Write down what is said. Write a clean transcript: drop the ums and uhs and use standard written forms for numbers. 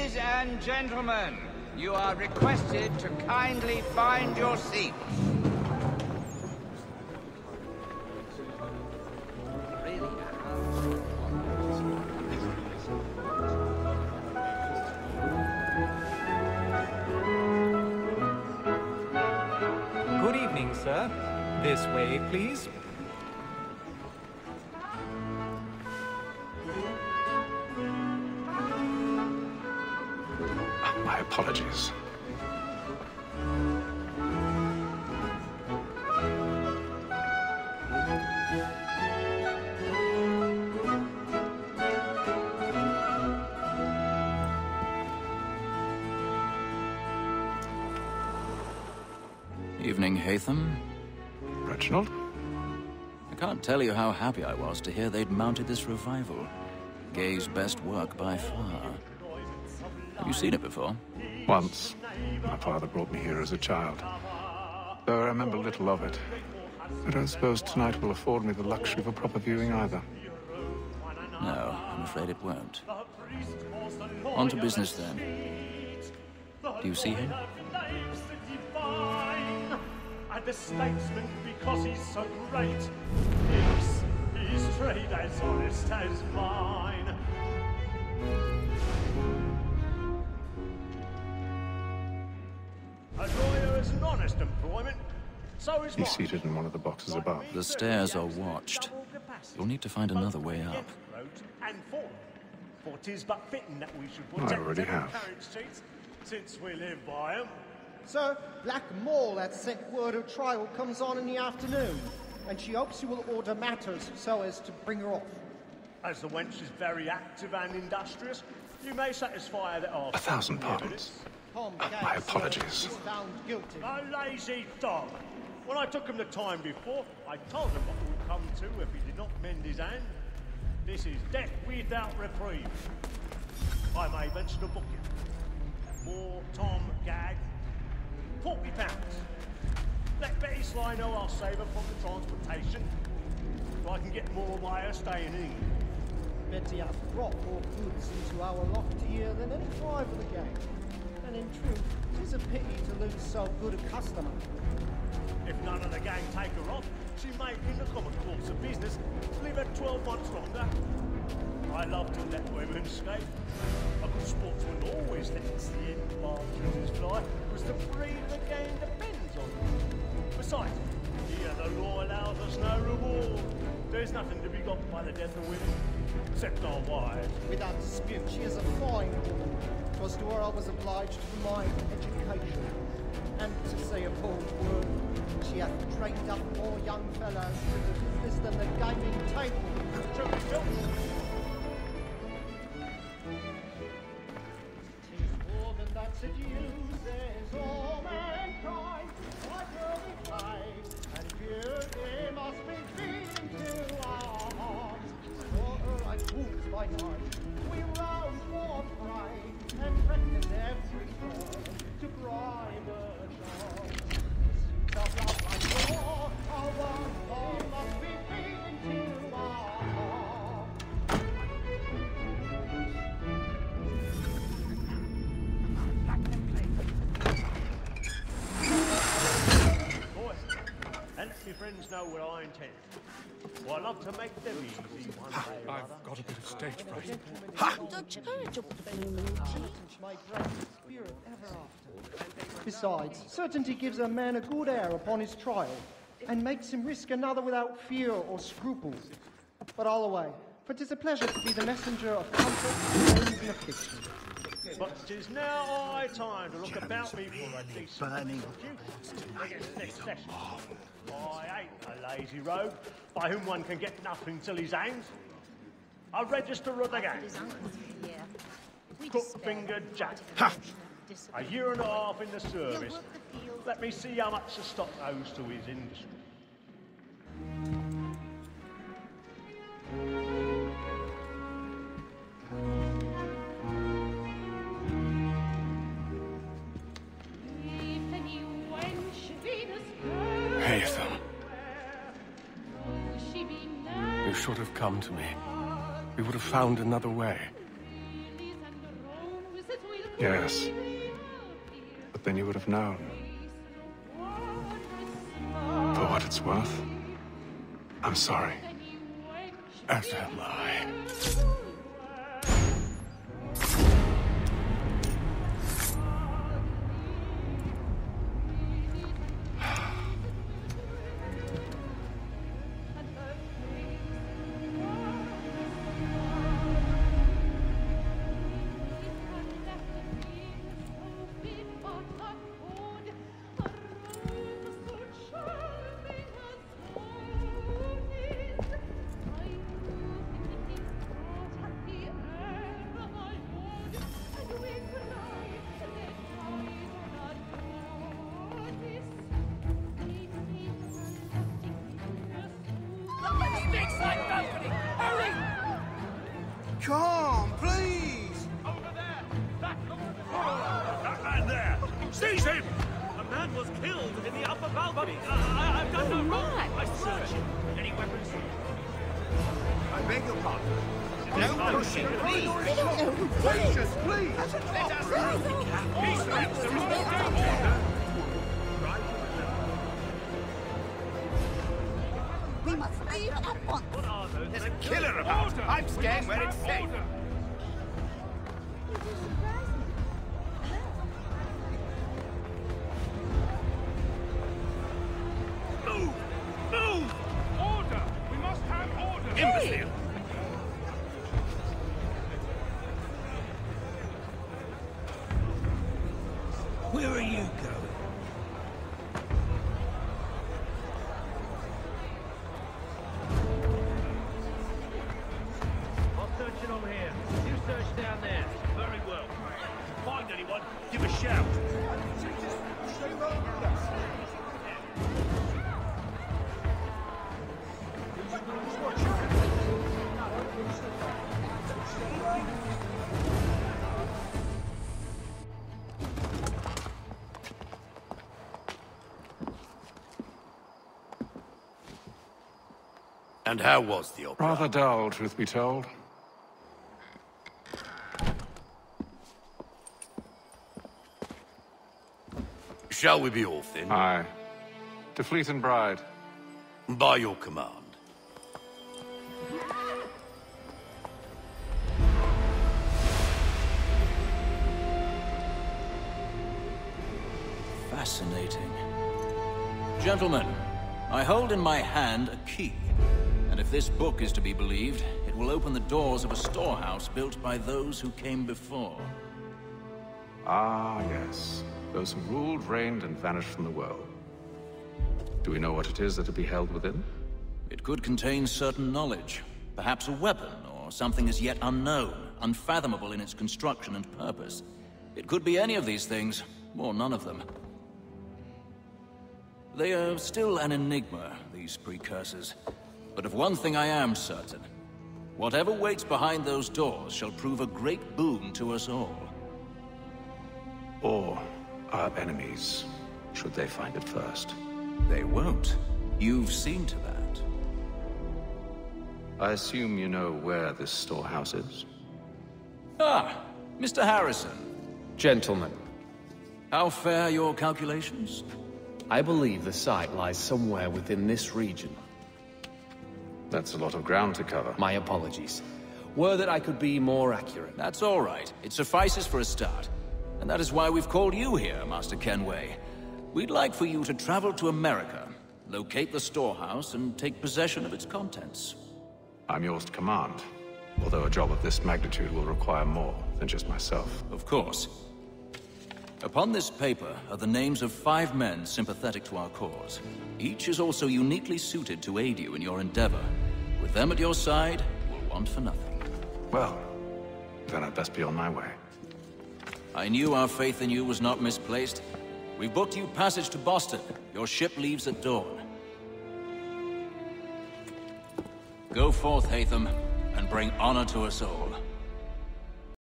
Ladies and gentlemen, you are requested to kindly find your seats. Good evening, sir. This way, please. My apologies. Evening, Haytham. Reginald? I can't tell you how happy I was to hear they'd mounted this revival. Gay's best work by far. Have you seen it before? Once. My father brought me here as a child. Though I remember little of it. I don't suppose tonight will afford me the luxury of a proper viewing either. No, I'm afraid it won't. On to business then. Do you see him? And the statesman, because he's so great, thinks his trade as honest as mine. A lawyer is an honest employment, so is He's seated in one of the boxes above. The stairs are watched. You'll need to find another way up. And for 'tis but fitting that we should I protect already them have. carriage seats, since we live by them. Sir, Black Mole had sent word her trial comes on in the afternoon, and she hopes you will order matters so as to bring her off. As the wench is very active and industrious, you may satisfy that our 1,000 pardons. Tom My Gadd, apologies. sir, is found guilty. A lazy dog. When I took him the time before, I told him what would come to if he did not mend his hand. This is death without reprieve. I may venture to book you. More Tom Gadd. £40. Let Betty Sly know I'll save her from the transportation, so I can get more by her staying in. Betty hath brought more goods into our loftier than any drive of the gang. And in truth, 'tis a pity to lose so good a customer. If none of the gang take her off, she may, in the common course of business, live her 12 months longer. I love to let women skate. A good sportsman always lets the end partridges fly, because the breed of the game depends on it. Besides, here the law allows us no reward. There's nothing to be got by the death of women, except our wives. Without dispute, she is a fine woman. 'Twas to her I was obliged for my education. And to say a bold word, she hath trained up more young fellows to the business than the gaming table. True. More than that seduces all mankind, like early tide, and here they must be feeding to our hearts. For like wolves by night, we rouse for pride, and practice every form to bribe a child. The suits of love like war, our one all must be feeding to our hearts. And let my friends know what I intend. Well, I love to make them easy one day or other. I've got a bit of stage fright. My great spirit ever after. Besides, certainty gives a man a good air upon his trial, and makes him risk another without fear or scruples. But all away, for 'tis a pleasure to be the messenger of comfort, pains, and affliction. But 'tis now high time to look about me for a decent duty against this session. I ain't a lazy rogue by whom one can get nothing till he's hanged. A register of the gang. Crook-fingered Jack. A year and a half in the service. Let me see how much the stock owes to his industry. Haytham. You should have come to me. We would have found another way. Yes. But then you would have known. For what it's worth, I'm sorry. As am I. Come, please! Over there! That man there! Seize him! A man was killed in the upper balcony. I've done no wrong. I searched him. Any weapons? I beg your pardon. No pushing, please. We don't know who did it. Please! Let us through. Peace, friends. There is no danger. We must leave at once. What are those? There's a killer about. I'm staying where it's safe. Move! Move! Order! We must have order! Imbecile! Where are you going? I'm searching over here. You search down there. Very well. Find anyone, give a shout. And how was the opera? Rather dull, truth be told. Shall we be off then? Aye. To Fleet and Bride. By your command. Fascinating. Gentlemen, I hold in my hand a key. And if this book is to be believed, it will open the doors of a storehouse built by those who came before. Ah, yes. Those who ruled, reigned, and vanished from the world. Do we know what it is that to be held within? It could contain certain knowledge. Perhaps a weapon, or something as yet unknown, unfathomable in its construction and purpose. It could be any of these things, or none of them. They are still an enigma, these precursors. But of one thing I am certain. Whatever waits behind those doors shall prove a great boon to us all. Or our enemies, should they find it first. They won't. You've seen to that. I assume you know where this storehouse is? Ah, Mr. Harrison. Gentlemen, How fare your calculations? I believe the site lies somewhere within this region. That's a lot of ground to cover. My apologies. Were that I could be more accurate. That's all right. It suffices for a start. And that is why we've called you here, Master Kenway. We'd like for you to travel to America, locate the storehouse, and take possession of its contents. I'm yours to command, although a job of this magnitude will require more than just myself. Of course. Upon this paper are the names of 5 men sympathetic to our cause. Each is also uniquely suited to aid you in your endeavor. With them at your side, you'll want for nothing. Well, then I'd best be on my way. I knew our faith in you was not misplaced. We've booked you passage to Boston. Your ship leaves at dawn. Go forth, Hatham, and bring honor to us all.